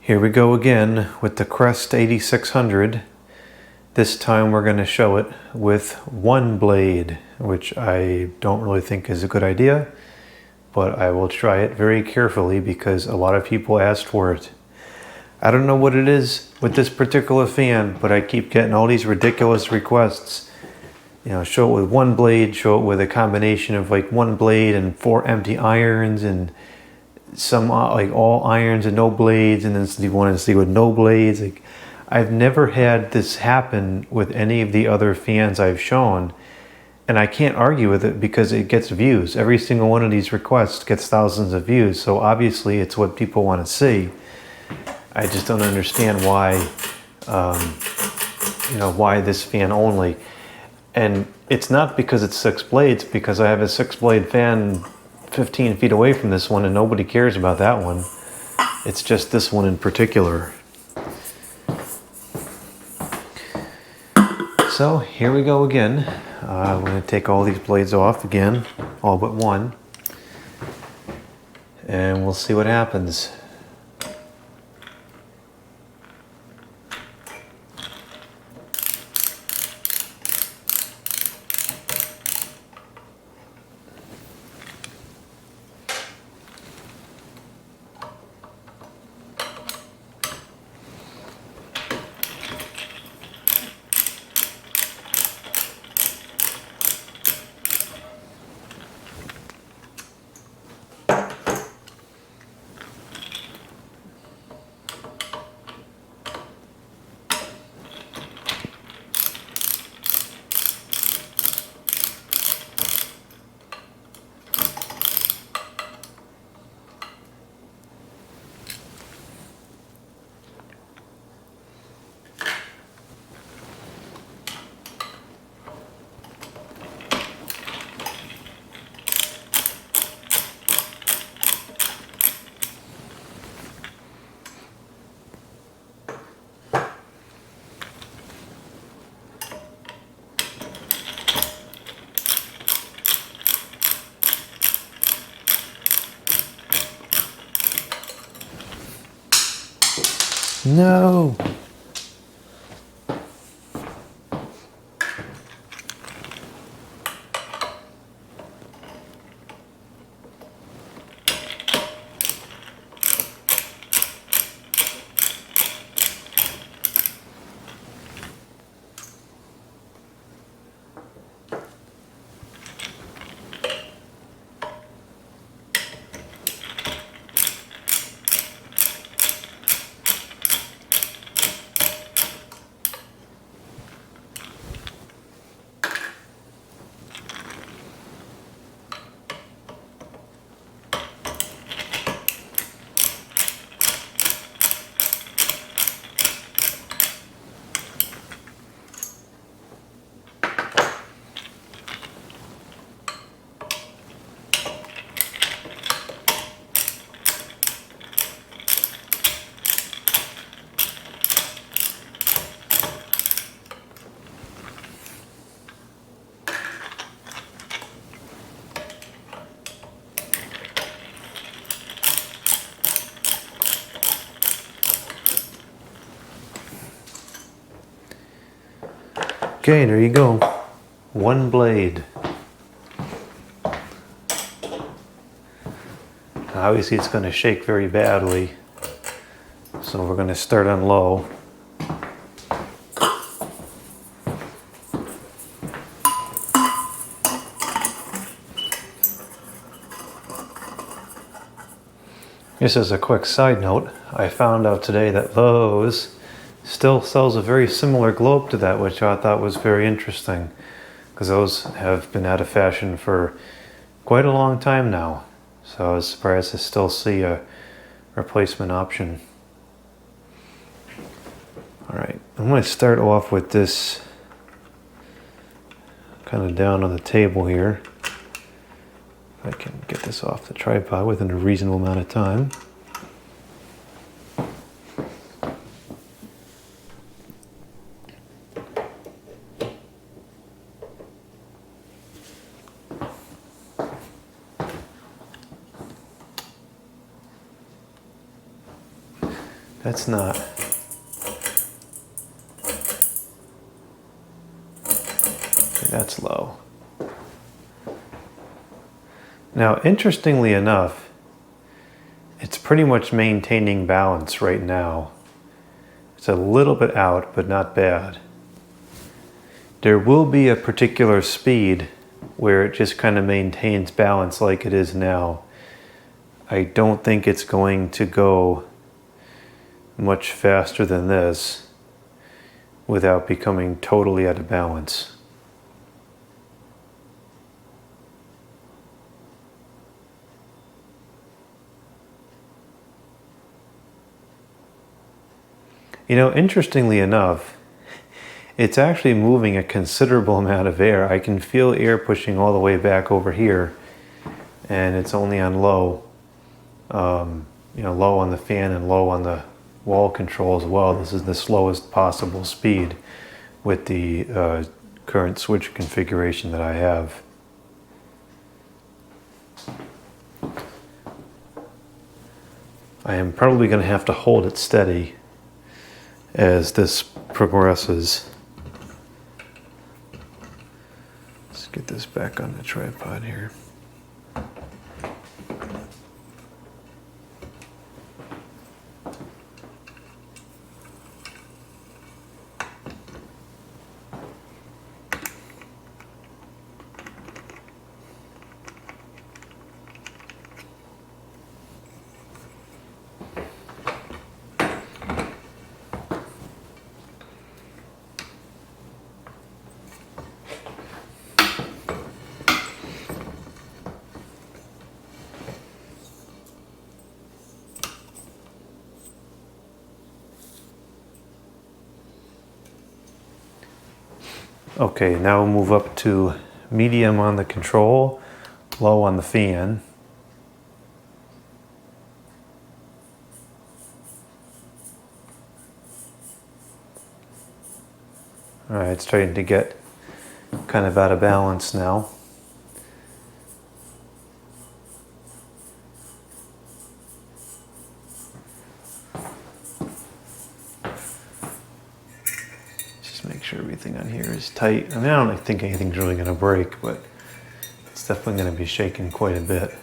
Here we go again with the Crest 8600. This time we're going to show it with one blade, which I don't really think is a good idea, but I will try it very carefully because a lot of people asked for it. I don't know what it is with this particular fan, but I keep getting all these ridiculous requests. You know, show it with one blade, show it with a combination of like one blade and 4 empty irons, and some like all irons and no blades, and then you want to see with no blades. Like, I've never had this happen with any of the other fans I've shown, and I can't argue with it because it gets views. Every single one of these requests gets thousands of views, so obviously it's what people want to see. I just don't understand why, why this fan only. And it's not because it's 6 blades, because I have a 6-blade fan 15 feet away from this one and nobody cares about that one. It's just this one in particular. So here we go again. I'm going to take all these blades off again, all but one, and we'll see what happens. No! Okay, there you go. One blade. Obviously it's going to shake very badly, so we're going to start on low. Just as a quick side note, I found out today that Lowe's still sells a very similar globe to that, which I thought was very interesting, because those have been out of fashion for quite a long time now. So I was surprised to still see a replacement option. Alright, I'm going to start off with this kind of down on the table here. If I can get this off the tripod within a reasonable amount of time. That's not. Okay, that's low. Now, interestingly enough, it's pretty much maintaining balance right now. It's a little bit out, but not bad. There will be a particular speed where it just kind of maintains balance like it is now. I don't think it's going to go much faster than this without becoming totally out of balance. You know, interestingly enough, it's actually moving a considerable amount of air. I can feel air pushing all the way back over here, and it's only on low. You know, low on the fan and low on the wall control as well. This is the slowest possible speed with the current switch configuration that I have. I am probably going to have to hold it steady as this progresses. Let's get this back on the tripod here. Okay, now we'll move up to medium on the control, low on the fan. All right, it's starting to get kind of out of balance now. Make sure everything on here is tight. I mean, I don't think anything's really going to break, but it's definitely going to be shaking quite a bit.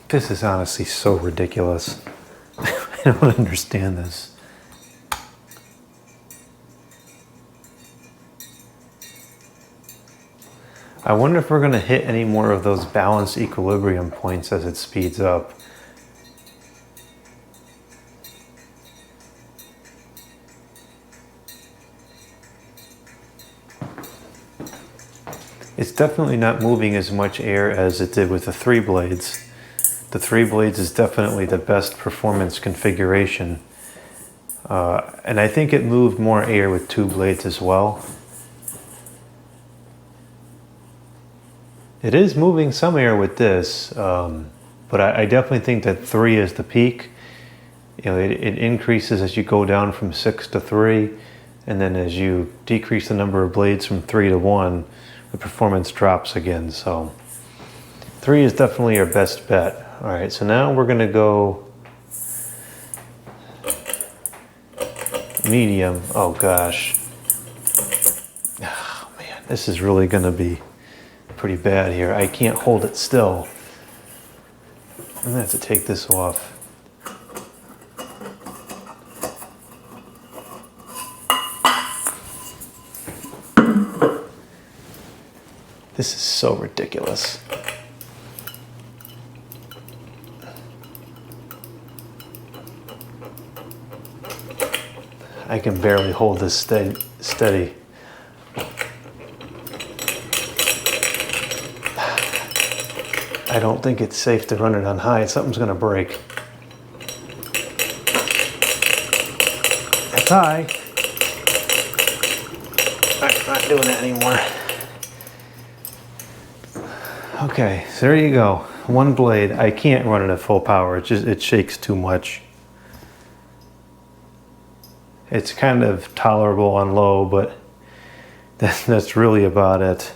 This is honestly so ridiculous. I don't understand this. I wonder if we're going to hit any more of those balanced equilibrium points as it speeds up. It's definitely not moving as much air as it did with the 3 blades. The 3 blades is definitely the best performance configuration. And I think it moved more air with 2 blades as well. It is moving some air with this, but I definitely think that 3 is the peak. You know, it increases as you go down from 6 to 3, and then as you decrease the number of blades from 3 to 1, the performance drops again. So 3 is definitely our best bet. All right, so now we're gonna go medium. Oh gosh. Oh man, this is really gonna be pretty bad here. I can't hold it still. I'm gonna have to take this off. This is so ridiculous. I can barely hold this steady. I don't think it's safe to run it on high. Something's gonna break. That's high. I'm not doing that anymore. Okay, so there you go. One blade. I can't run it at full power. It shakes too much. It's kind of tolerable on low, but that's really about it.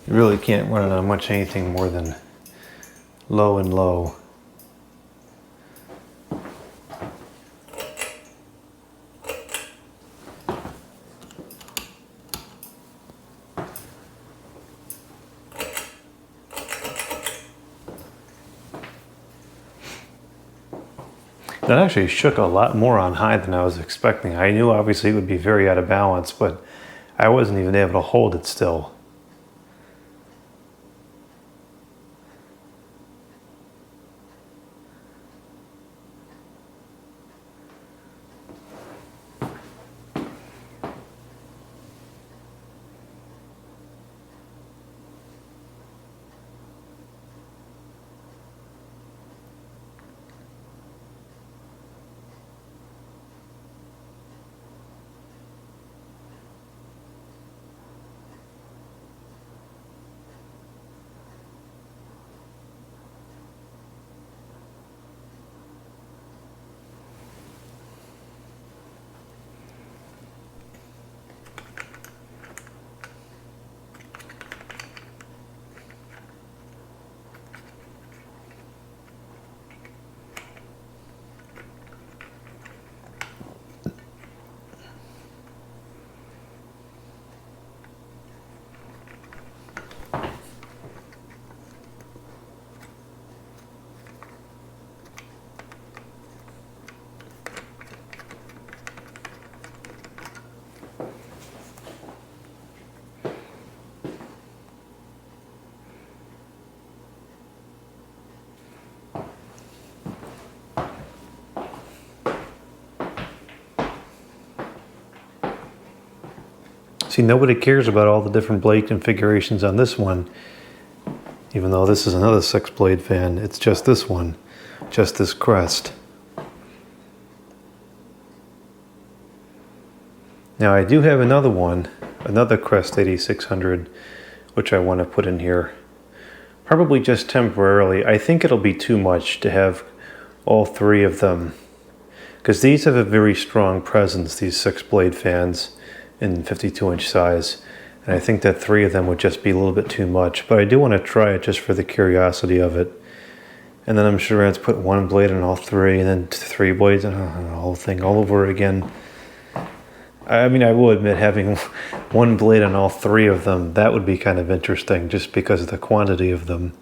You really can't run it on much anything more than low and low. That actually shook a lot more on high than I was expecting. I knew obviously it would be very out of balance, but I wasn't even able to hold it still. See, nobody cares about all the different blade configurations on this one, even though this is another 6-blade fan. It's just this one, just this Crest. Now I do have another one, another Crest 8600, which I want to put in here. Probably just temporarily. I think it'll be too much to have all three of them, because these have a very strong presence, these 6-blade fans in 52-inch size, and I think that 3 of them would just be a little bit too much, but I do want to try it just for the curiosity of it. And then I'm sure I have to put 1 blade on all 3, and then 3 blades and the whole thing all over again. I mean, I will admit, having 1 blade on all 3 of them, that would be kind of interesting just because of the quantity of them.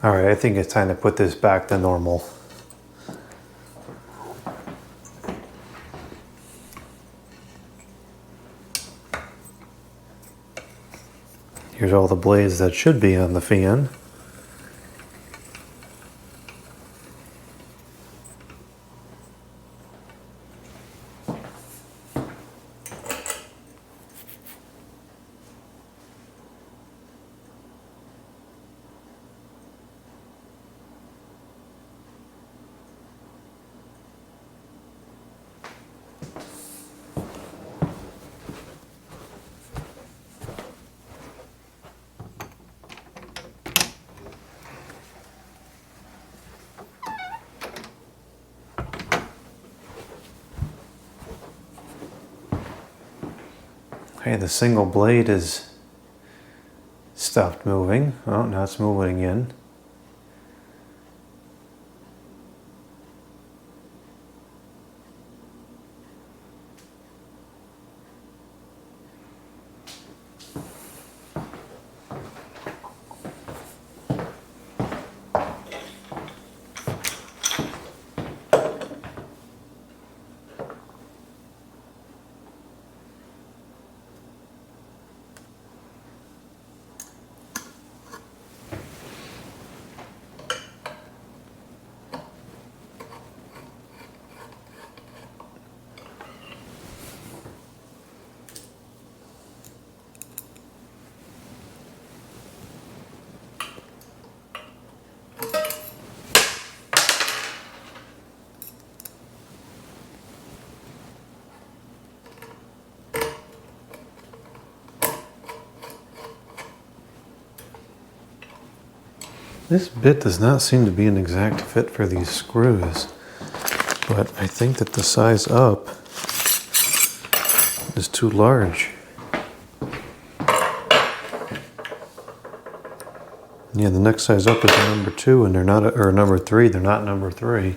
All right, I think it's time to put this back to normal. Here's all the blades that should be on the fan. Okay, the single blade is stopped moving. Oh, now it's moving again. This bit does not seem to be an exact fit for these screws, but I think that the size up is too large. Yeah, the next size up is a number 2, and they're not, or number 3. They're not number 3.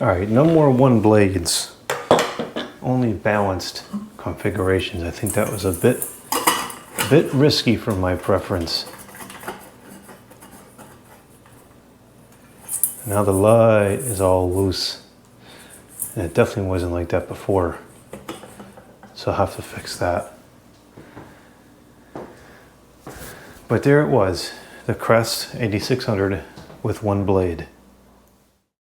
All right, no more one blades. Only balanced configurations. I think that was a bit risky for my preference. Now the light is all loose. And it definitely wasn't like that before. So I'll have to fix that. But there it was, the Crest 8600 with one blade.